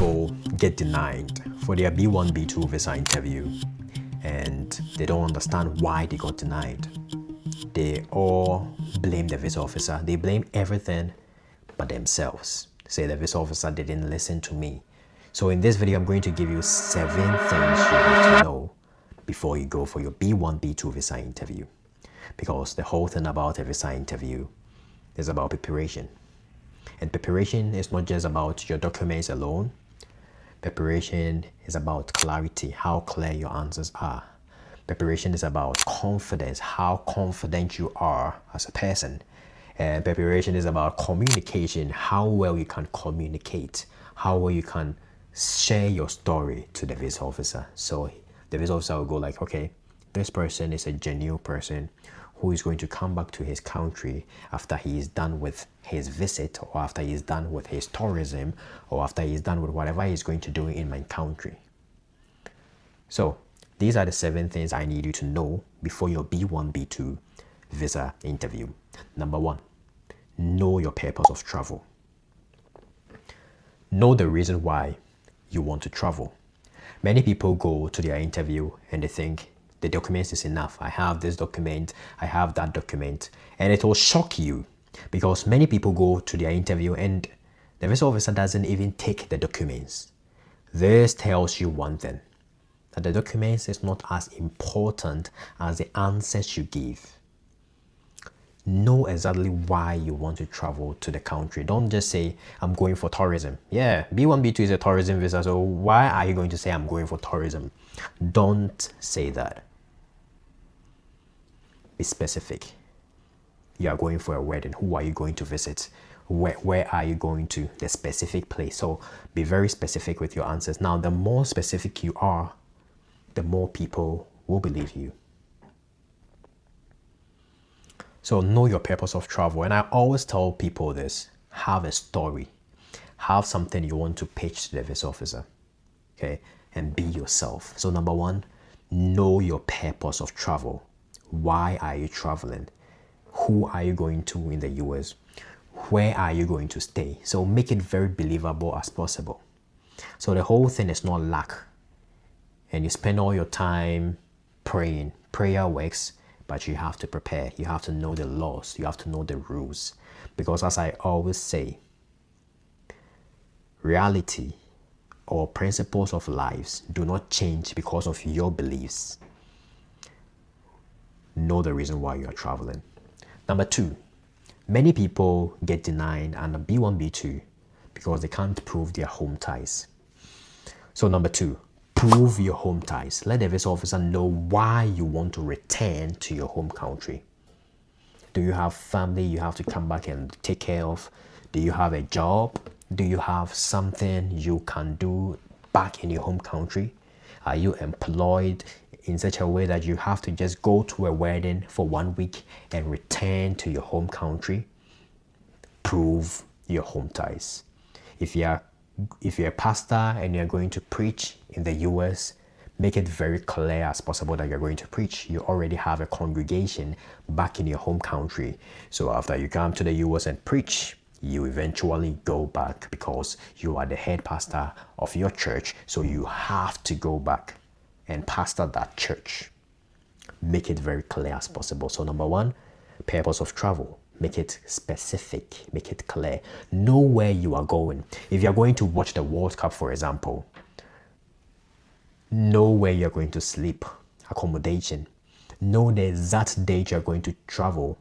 people get denied for their B1, B2 visa interview and they don't understand why they got denied. They all blame the visa officer. They blame everything but themselves. Say the visa officer didn't listen to me. So in this video, I'm going to give you 7 things you have to know before you go for your B1, B2 visa interview. Because the whole thing about a visa interview is about preparation. And preparation is not just about your documents alone. Preparation is about clarity, how clear your answers are. Preparation is about confidence, how confident you are as a person. And preparation is about communication, how well you can communicate, how well you can share your story to the visa officer. So the visa officer will go like, okay, this person is a genuine person who is going to come back to his country after he is done with his visit, or after he is done with his tourism, or after he is done with whatever he's going to do in my country. So these are the 7 things I need you to know before your B1, B2 visa interview. Number 1, know your purpose of travel. Know the reason why you want to travel. Many people go to their interview and they think the documents is enough. I have this document, I have that document, and it will shock you because many people go to their interview and the visa officer doesn't even take the documents. This tells you one thing, that the documents is not as important as the answers you give. Know exactly why you want to travel to the country. Don't just say, I'm going for tourism. Yeah, B1, B2 is a tourism visa, so why are you going to say I'm going for tourism? Don't say that. Be specific. You are going for a wedding. Who are you going to visit? Where are you going to? The specific place. So be very specific with your answers. Now, the more specific you are, the more people will believe you. So know your purpose of travel. And I always tell people this, have a story. Have something you want to pitch to the visa officer. Okay? And be yourself. So number 1, know your purpose of travel. Why are you traveling? Who are you going to in the US? Where are you going to stay? So make it very believable as possible. So the whole thing is not luck. And you spend all your time praying. Prayer works, but you have to prepare. You have to know the laws. You have to know the rules. Because as I always say, reality or principles of lives do not change because of your beliefs. Know the reason why you are traveling. Number 2, many people get denied under B1, B2 because they can't prove their home ties. So number 2, prove your home ties. Let the visa officer know why you want to return to your home country. Do you have family you have to come back and take care of? Do you have a job? Do you have something you can do back in your home country? Are you employed in such a way that you have to just go to a wedding for 1 week and return to your home country? Prove your home ties. If you're a pastor and you're going to preach in the US, make it very clear as possible that you're going to preach. You already have a congregation back in your home country. So after you come to the US and preach, you eventually go back because you are the head pastor of your church. So you have to go back and pastor that church. Make it very clear as possible. So number 1, purpose of travel. Make it specific, make it clear. Know where you are going. If you're going to watch the World Cup, for example, know where you're going to sleep, accommodation. Know the exact date you're going to travel.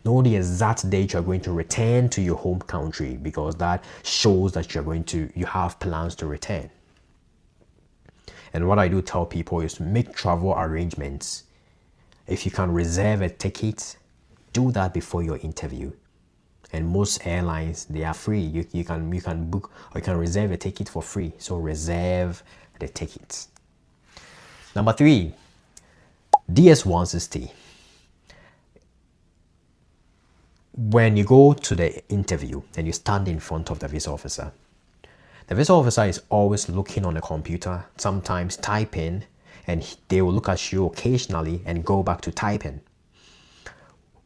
Know the exact date you're going to return to your home country, because that shows that you have plans to return. And what I do tell people is to make travel arrangements. If you can reserve a ticket, do that before your interview. And most airlines, they are free. You can book or you can reserve a ticket for free. So reserve the tickets. Number 3, DS-160. When you go to the interview and you stand in front of the visa officer, the visa officer is always looking on the computer, sometimes typing, and they will look at you occasionally and go back to typing.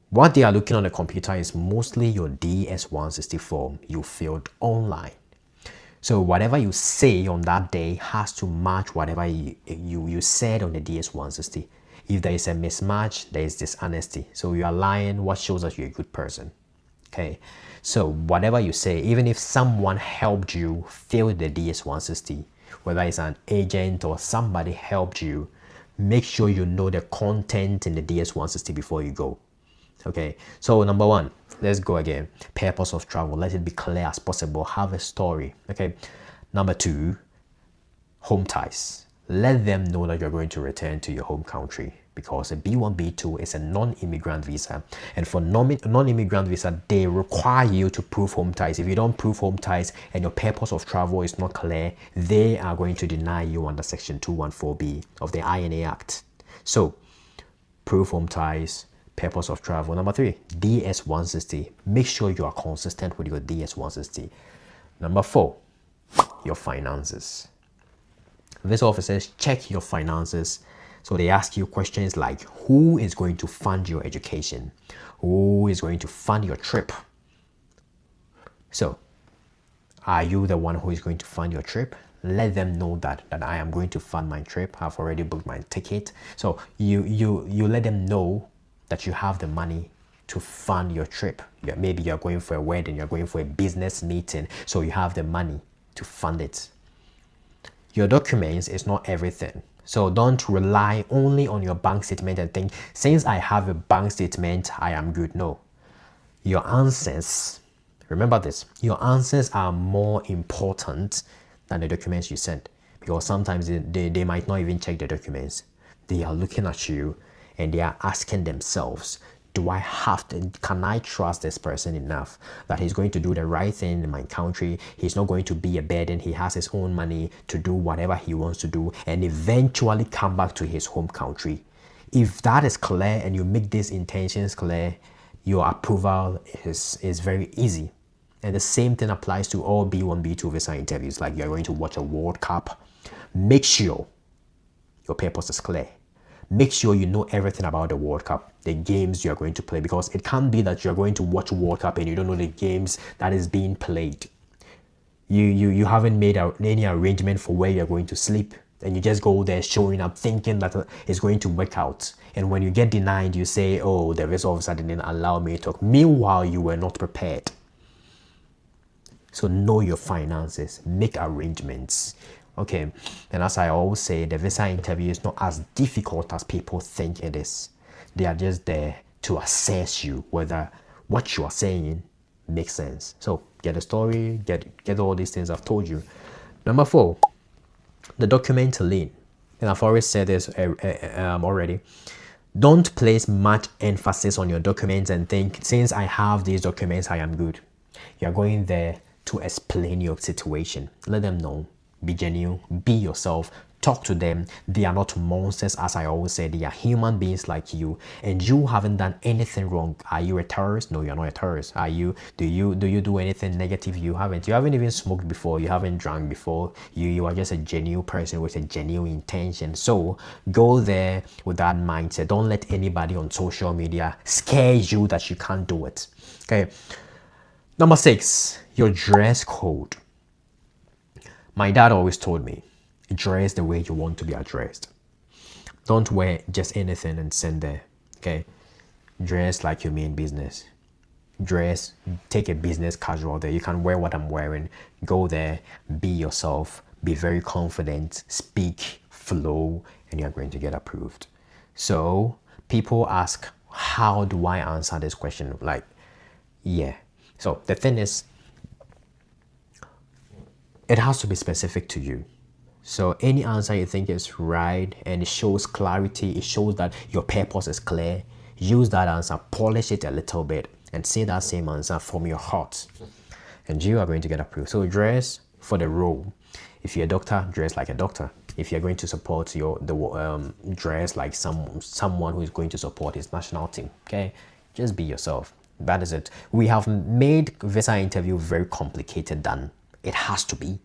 What they are looking on the computer is mostly your DS-160 form you filled online. So whatever you say on that day has to match whatever you said on the DS-160. If there is a mismatch, there is dishonesty. So you are lying, what shows that you're a good person. Okay, so whatever you say, even if someone helped you fill the DS-160, whether it's an agent or somebody helped you, make sure you know the content in the DS-160 before you go. Okay, so number one, let's go again. Purpose of travel, let it be clear as possible. Have a story. Okay, number two, home ties. Let them know that you're going to return to your home country, because a B1, B2 is a non-immigrant visa, and for non-immigrant visa, they require you to prove home ties. If you don't prove home ties and your purpose of travel is not clear, they are going to deny you under Section 214B of the INA Act. So, prove home ties, purpose of travel. Number three, DS-160. Make sure you are consistent with your DS-160. Number four, your finances. Visa officers check your finances. So they ask you questions like, who is going to fund your education? Who is going to fund your trip? So, are you the one who is going to fund your trip? Let them know that I am going to fund my trip. I've already booked my ticket. So you let them know that you have the money to fund your trip. Maybe you're going for a wedding, you're going for a business meeting, so you have the money to fund it. Your documents is not everything. So don't rely only on your bank statement and think, since I have a bank statement, I am good. No. Your answers, remember this, your answers are more important than the documents you send. Because sometimes they might not even check the documents. They are looking at you and they are asking themselves, do I have to, can I trust this person enough that he's going to do the right thing in my country? He's not going to be a burden. He has his own money to do whatever he wants to do and eventually come back to his home country. If that is clear and you make these intentions clear, your approval is very easy. And the same thing applies to all B1, B2 visa interviews. Like you're going to watch a World Cup. Make sure your purpose is clear. Make sure you know everything about the World Cup, the games you're going to play, because it can't be that you're going to watch World Cup and you don't know the games that is being played. You haven't made any arrangement for where you're going to sleep, and you just go there showing up thinking that it's going to work out. And when you get denied, you say, oh, the visa officer didn't allow me to talk. Meanwhile, you were not prepared. So know your finances, make arrangements. Okay, and as I always say, the visa interview is not as difficult as people think it is. They are just there to assess you whether what you are saying makes sense. So get a story, get all these things I've told you. Number four, the document lien. And I've already said this already. Don't place much emphasis on your documents and think, since I have these documents, I am good. You're going there to explain your situation. Let them know. Be genuine, be yourself, talk to them. They are not monsters, as I always say. They are human beings like you, and you haven't done anything wrong. Are you a terrorist? No, you're not a terrorist. Are you? Do you do anything negative? You haven't. You haven't even smoked before. You haven't drunk before. You are just a genuine person with a genuine intention. So go there with that mindset. Don't let anybody on social media scare you that you can't do it. Okay. Number six, your dress code. My dad always told me, dress the way you want to be addressed. Don't wear just anything and send there, okay? Dress like you mean business. Dress, take a business casual there. You can wear what I'm wearing. Go there, be yourself, be very confident, speak, flow, and you're going to get approved. So people ask, how do I answer this question? Like, yeah. So the thing is, it has to be specific to you. So any answer you think is right and it shows clarity, it shows that your purpose is clear, use that answer, polish it a little bit, and say that same answer from your heart. And you are going to get approved. So dress for the role. If you're a doctor, dress like a doctor. If you're going to support dress like someone who is going to support his national team. Okay, just be yourself. That is it. We have made visa interview very complicated than it has to be.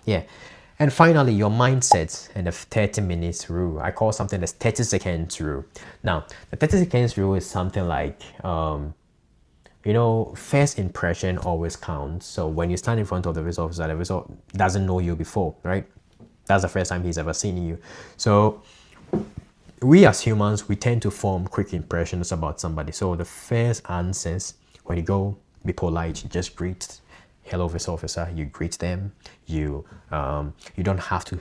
Yeah. And finally, your mindset and the 30 minutes rule. I call something the 30 seconds rule. Now, the 30 seconds rule is something like first impression always counts. So when you stand in front of the visa officer, the visa doesn't know you before, right? That's the first time he's ever seen you. So we as humans, we tend to form quick impressions about somebody. So the first answers, when you go, be polite, you just greet. Hello, visa officer. You greet them. You don't have to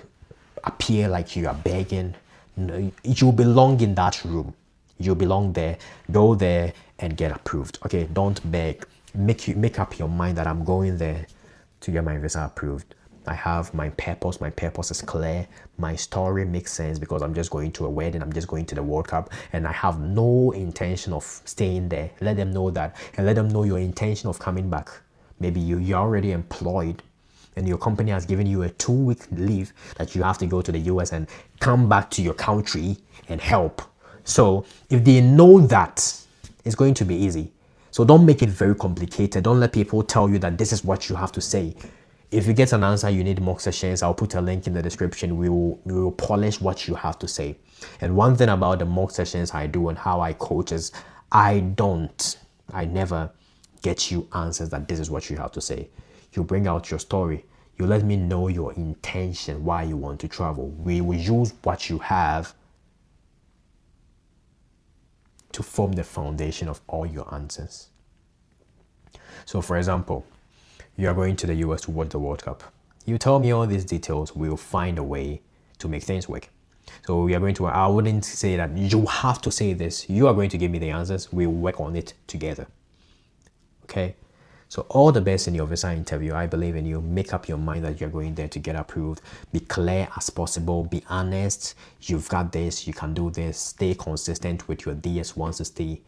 appear like you are begging. No, you belong in that room. You belong there. Go there and get approved. Okay, don't beg. Make up your mind that I'm going there to get my visa approved. I have my purpose. My purpose is clear. My story makes sense because I'm just going to a wedding. I'm just going to the World Cup, and I have no intention of staying there. Let them know that, and let them know your intention of coming back. Maybe you're already employed and your company has given you a 2-week leave that you have to go to the US and come back to your country and help. So if they know that, it's going to be easy. So don't make it very complicated. Don't let people tell you that this is what you have to say. If you get an answer, you need mock sessions, I'll put a link in the description. We will polish what you have to say. And one thing about the mock sessions I do and how I coach is I never get you answers that this is what you have to say. You bring out your story. You let me know your intention, why you want to travel. We will use what you have to form the foundation of all your answers. So for example, you are going to the US to watch the World Cup. You tell me all these details, we'll find a way to make things work. So we are going to, I wouldn't say that you have to say this. You are going to give me the answers. We'll work on it together. Okay? So all the best in your visa interview. I believe in you. Make up your mind that you're going there to get approved. Be clear as possible. Be honest. You've got this. You can do this. Stay consistent with your DS-160.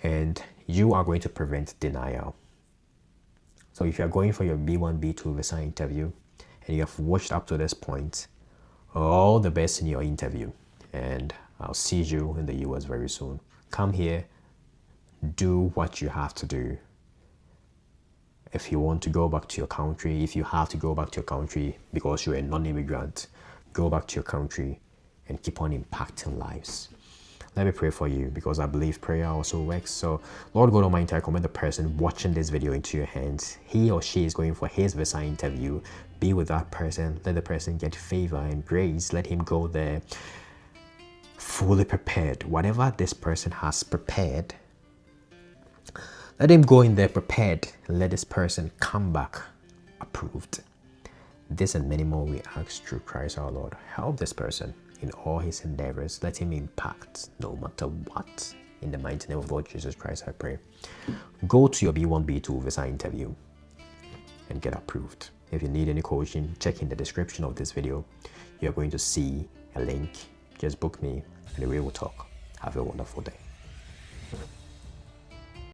And you are going to prevent denial. So if you're going for your B1, B2 visa interview and you have watched up to this point, all the best in your interview. And I'll see you in the US very soon. Come here. Do what you have to do. If you want to go back to your country, if you have to go back to your country because you're a non-immigrant, go back to your country and keep on impacting lives. Let me pray for you because I believe prayer also works. So Lord God Almighty, I commend the person watching this video into your hands. He or she is going for his visa interview. Be with that person. Let the person get favor and grace. Let him go there fully prepared. Whatever this person has prepared, let him go in there prepared and let this person come back approved. This and many more we ask through Christ our Lord. Help this person in all his endeavors. Let him impact no matter what. In the mighty name of Lord Jesus Christ, I pray. Go to your B1, B2 visa interview and get approved. If you need any coaching, check in the description of this video. You're going to see a link. Just book me and we will talk. Have a wonderful day.